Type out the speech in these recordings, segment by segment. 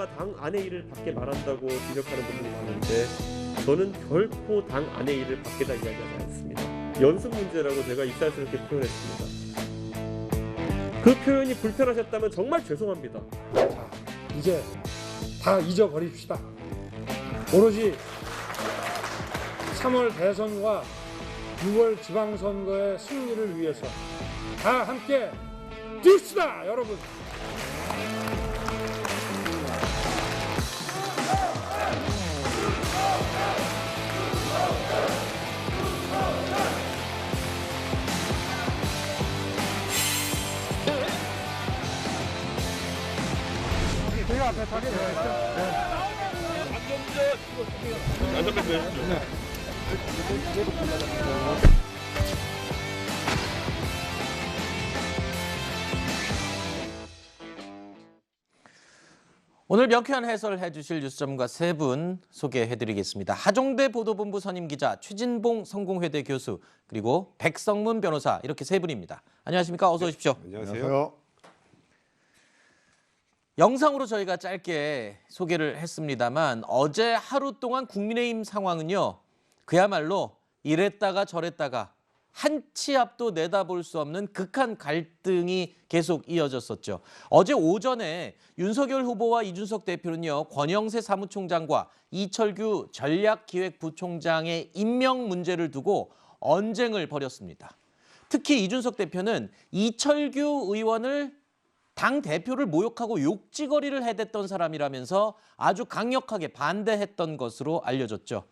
이랬다가 당 안의 일을 밖에 말한다고 지적하는 분들이 많은데 저는 결코 당 안의 일을 밖에다 이야기하지 않습니다. 연습 문제라고 제가 입사에서 그렇게 표현했습니다. 그 표현이 불편하셨다면 정말 죄송합니다. 자, 이제 다 잊어버립시다. 오로지 3월 대선과 6월 지방선거의 승리를 위해서 다 함께 뛰읍시다, 여러분. 저희가 앞에 타게 되겠죠? 안전벨트 매십시오. 오늘 명쾌한 해설을 해주실 뉴스점과 세 분 소개해드리겠습니다. 하종대 보도본부 선임기자, 최진봉 성공회대 교수, 그리고 백성문 변호사, 이렇게 세 분입니다. 안녕하십니까? 어서 오십시오. 안녕하세요. 영상으로 저희가 짧게 소개를 했습니다만 어제 하루 동안 국민의힘 상황은요, 그야말로 이랬다가 저랬다가 한 치 앞도 내다볼 수 없는 극한 갈등이 계속 이어졌었죠. 어제 오전에 윤석열 후보와 이준석 대표는요, 권영세 사무총장과 이철규 전략기획부총장의 임명 문제를 두고 언쟁을 벌였습니다. 특히 이준석 대표는 이철규 의원을 당 대표를 모욕하고 욕지거리를 해댔던 사람이라면서 아주 강력하게 반대했던 것으로 알려졌죠.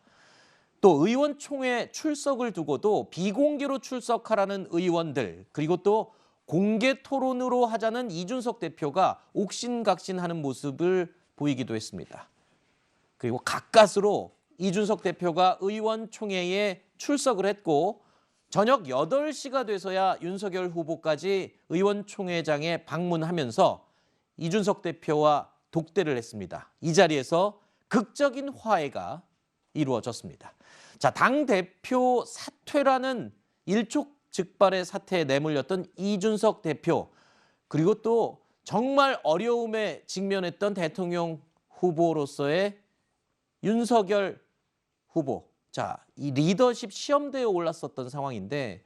또 의원총회 출석을 두고도 비공개로 출석하라는 의원들, 그리고 또 공개 토론으로 하자는 이준석 대표가 옥신각신하는 모습을 보이기도 했습니다. 그리고 가까스로 이준석 대표가 의원총회에 출석을 했고 저녁 8시가 돼서야 윤석열 후보까지 의원총회장에 방문하면서 이준석 대표와 독대를 했습니다. 이 자리에서 극적인 화해가 이루어졌습니다. 자, 당대표 사퇴라는 일촉즉발의 사태에 내몰렸던 이준석 대표, 그리고 또 정말 어려움에 직면했던 대통령 후보로서의 윤석열 후보. 자, 이 리더십 시험대에 올랐었던 상황인데,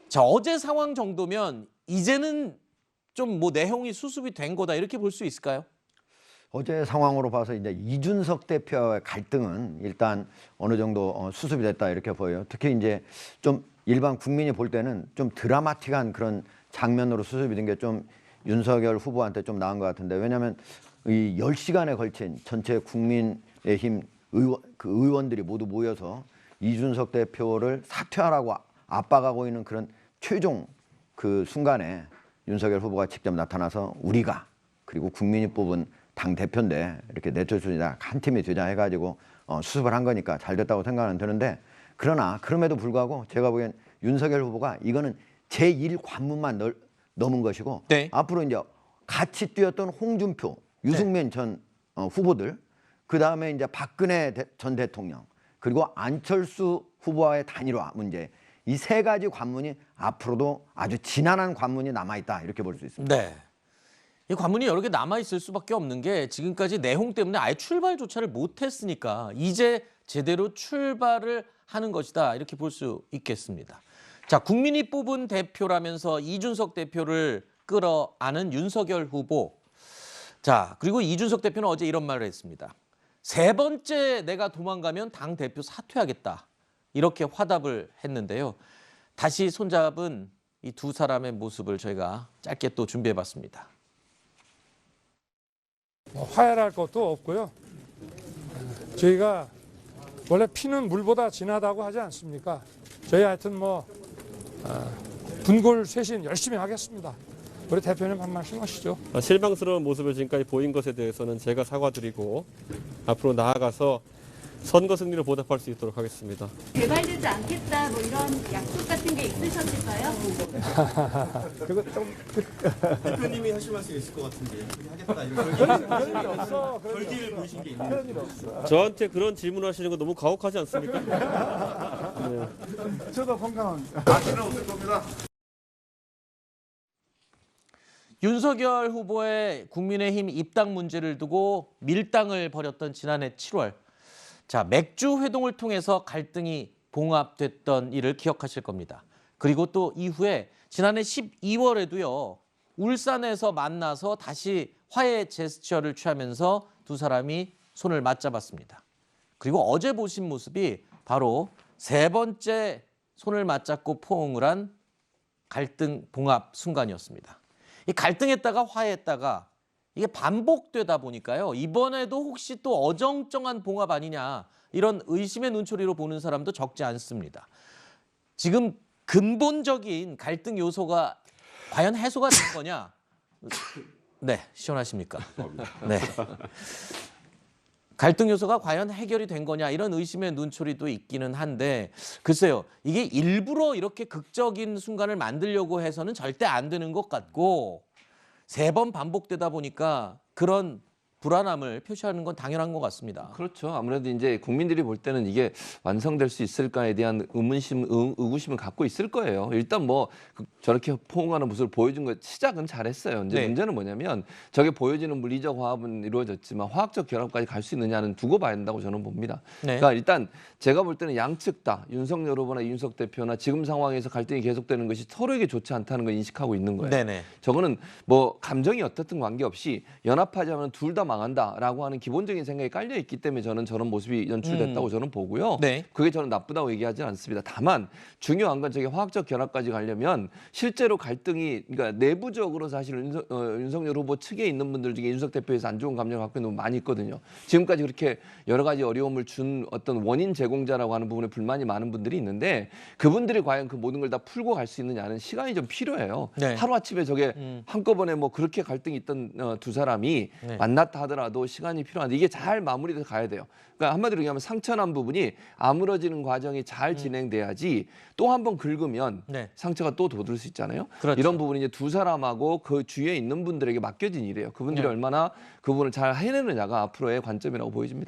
자, 어제 상황 정도면 이제는 좀 뭐 내용이 수습이 된 거다, 이렇게 볼 수 있을까요? 어제 상황으로 봐서 이제 이준석 대표의 갈등은 일단 어느 정도 수습이 됐다 이렇게 보여요. 특히 이제 좀 일반 국민이 볼 때는 좀 드라마틱한 그런 장면으로 수습이 된 게 좀 윤석열 후보한테 좀 나은 것 같은데, 왜냐하면 이 10시간에 걸친 전체 국민의힘 의원들이 모두 모여서 이준석 대표를 사퇴하라고 압박하고 있는 그런 최종 그 순간에 윤석열 후보가 직접 나타나서 우리가 그리고 국민이 뽑은 당 대표인데 이렇게 내쫓으자 한 팀이 되자 해가지고 수습을 한 거니까 잘 됐다고 생각은 드는데, 그러나 그럼에도 불구하고 제가 보기엔 윤석열 후보가 이거는 제1관문만 넘은 것이고, 네. 앞으로 이제 같이 뛰었던 홍준표, 유승민 전 후보들, 그 다음에 이제 박근혜 전 대통령, 그리고 안철수 후보와의 단일화 문제, 이 세 가지 관문이 앞으로도 아주 지난한 관문이 남아있다 이렇게 볼 수 있습니다. 네. 이 관문이 여러 개 남아있을 수밖에 없는 게 지금까지 내용 때문에 아예 출발조차를 못했으니까 이제 제대로 출발을 하는 것이다, 이렇게 볼 수 있겠습니다. 자, 국민이 뽑은 대표라면서 이준석 대표를 끌어안은 윤석열 후보. 자, 그리고 이준석 대표는 어제 이런 말을 했습니다. 세 번째 내가 도망가면 당 대표 사퇴하겠다, 이렇게 화답을 했는데요. 다시 손잡은 이 두 사람의 모습을 저희가 짧게 또 준비해봤습니다. 화해할 것도 없고요. 저희가 원래 피는 물보다 진하다고 하지 않습니까? 저희 하여튼 분골쇄신 열심히 하겠습니다. 우리 대표님 한 말씀 하시죠. 실망스러운 모습을 지금까지 보인 것에 대해서는 제가 사과드리고 앞으로 나아가서 선거 승리로 보답할 수 있도록 하겠습니다. 개발되지 않겠다, 뭐 이런 약속 같은 게 있으셨을까요? 그거 좀 대표님이 하실 말씀 있을 것 같은데 하겠다 이런 그런 일 없어. 결기를 보이신 게 있나요? 그런 일 없어. 저한테 그런 질문하시는 거 너무 가혹하지 않습니까? 저도 건강합니다. 윤석열 후보의 국민의힘 입당 문제를 두고 밀당을 벌였던 지난해 7월. 자, 맥주 회동을 통해서 갈등이 봉합됐던 일을 기억하실 겁니다. 그리고 또 이후에 지난해 12월에도요. 울산에서 만나서 다시 화해 제스처를 취하면서 두 사람이 손을 맞잡았습니다. 그리고 어제 보신 모습이 바로 세 번째 손을 맞잡고 포옹을 한 갈등 봉합 순간이었습니다. 이 갈등했다가 화해했다가 이게 반복되다 보니까요. 이번에도 혹시 또 어정쩡한 봉합 아니냐 이런 의심의 눈초리로 보는 사람도 적지 않습니다. 지금 근본적인 갈등 요소가 과연 해소가 된 거냐? 네, 시원하십니까? 네. 갈등 요소가 과연 해결이 된 거냐 이런 의심의 눈초리도 있기는 한데 글쎄요. 이게 일부러 이렇게 극적인 순간을 만들려고 해서는 절대 안 되는 것 같고 세 번 반복되다 보니까 그런 불안함을 표시하는 건 당연한 것 같습니다. 그렇죠. 아무래도 이제 국민들이 볼 때는 이게 완성될 수 있을까에 대한 의구심을 갖고 있을 거예요. 일단 뭐 저렇게 포옹하는 모습을 보여준 것 시작은 잘했어요. 이제 네. 문제는 뭐냐면 저게 보여지는 물리적 화합은 이루어졌지만 화학적 결합까지 갈 수 있느냐는 두고 봐야 된다고 저는 봅니다. 네. 그러니까 일단 제가 볼 때는 양측 다 윤석열 후보나 이준석 대표나 지금 상황에서 갈등이 계속되는 것이 서로에게 좋지 않다는 걸 인식하고 있는 거예요. 네네. 저거는 뭐 감정이 어떻든 관계없이 연합하자면 둘 다 망한다라고 하는 기본적인 생각이 깔려 있기 때문에 저는 저런 모습이 연출됐다고 저는 보고요. 네. 그게 저는 나쁘다고 얘기하지 않습니다. 다만 중요한 건 저게 화학적 결합까지 가려면 실제로 갈등이 그러니까 내부적으로 사실 윤석열 후보 측에 있는 분들 중에 윤석 대표에서 안 좋은 감정을 갖고 있는 분 많이 있거든요. 지금까지 그렇게 여러 가지 어려움을 준 어떤 원인 제공자라고 하는 부분에 불만이 많은 분들이 있는데 그분들이 과연 그 모든 걸 다 풀고 갈 수 있느냐는 시간이 좀 필요해요. 네. 하루아침에 저게 한꺼번에 뭐 그렇게 갈등이 있던 두 사람이 네. 만났다 하더라도 시간이 필요한데 이게 잘 마무리돼서 가야 돼요. 그러니까 한마디로 얘기하면 상처난 부분이 아물어지는 과정이 잘 진행돼야지 또 한 번 긁으면 네. 상처가 또 돋을 수 있잖아요. 그렇죠. 이런 부분이 이제 두 사람하고 그 주위에 있는 분들에게 맡겨진 일이에요. 그분들이 네. 얼마나 그 부분을 잘 해내느냐가 앞으로의 관점이라고 보여집니다.